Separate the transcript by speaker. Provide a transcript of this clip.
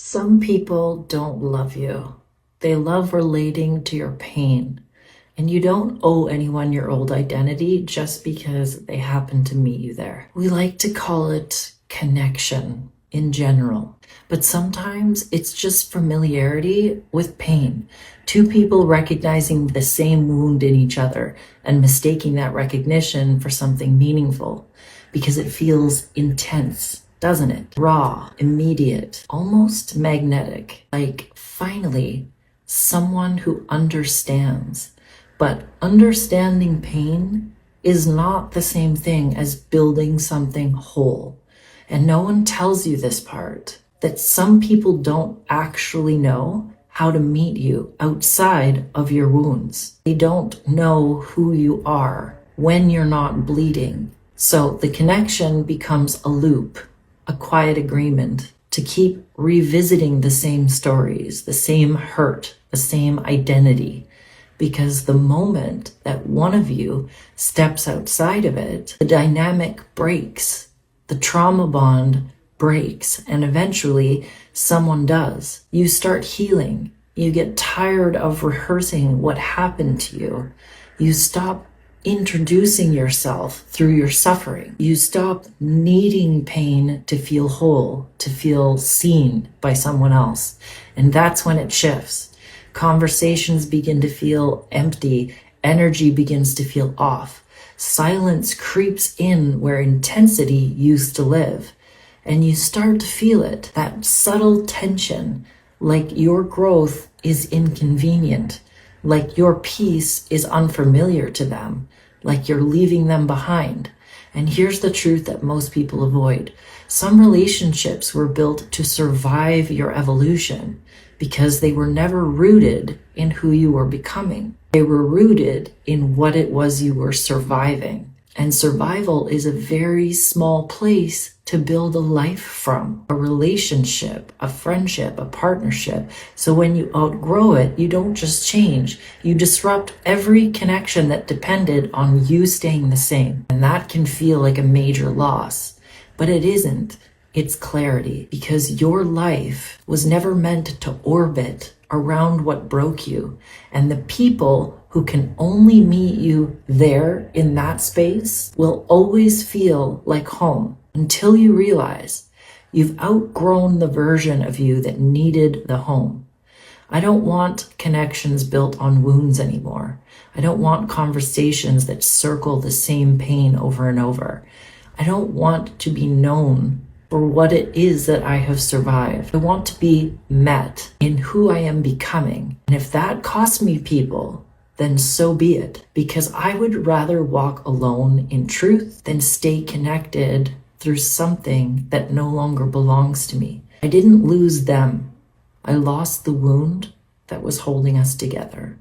Speaker 1: Some people don't love you. They love relating to your pain. And you don't owe anyone your old identity just because they happen to meet you there. We like to call it connection in general, but sometimes it's just familiarity with pain. Two people recognizing the same wound in each other and mistaking that recognition for something meaningful because it feels intense, doesn't it? Raw, immediate, almost magnetic. Like, finally, someone who understands. But understanding pain is not the same thing as building something whole. And no one tells you this part, that some people don't actually know how to meet you outside of your wounds. They don't know who you are when you're not bleeding. So the connection becomes a loop, a quiet agreement to keep revisiting the same stories, the same hurt, the same identity. Because the moment that one of you steps outside of it, the dynamic breaks, the trauma bond breaks, and eventually someone does. You start healing. You get tired of rehearsing what happened to you. You stop introducing yourself through your suffering. You stop needing pain to feel whole, to feel seen by someone else. And that's when it shifts. Conversations begin to feel empty. Energy begins to feel off. Silence creeps in where intensity used to live. And you start to feel it, that subtle tension, like your growth is inconvenient, like your peace is unfamiliar to them, like you're leaving them behind. And here's the truth that most people avoid. Some relationships were built to survive your evolution because they were never rooted in who you were becoming. They were rooted in what it was you were surviving. And survival is a very small place to build a life from, a relationship, a friendship, a partnership. So when you outgrow it, you don't just change, you disrupt every connection that depended on you staying the same. And that can feel like a major loss, but it isn't. It's clarity, because your life was never meant to orbit around what broke you. And the people who can only meet you there in that space will always feel like home until you realize you've outgrown the version of you that needed the home. I don't want connections built on wounds anymore. I don't want conversations that circle the same pain over and over. I don't want to be known for what it is that I have survived. I want to be met in who I am becoming. And if that costs me people, then so be it. Because I would rather walk alone in truth than stay connected through something that no longer belongs to me. I didn't lose them. I lost the wound that was holding us together.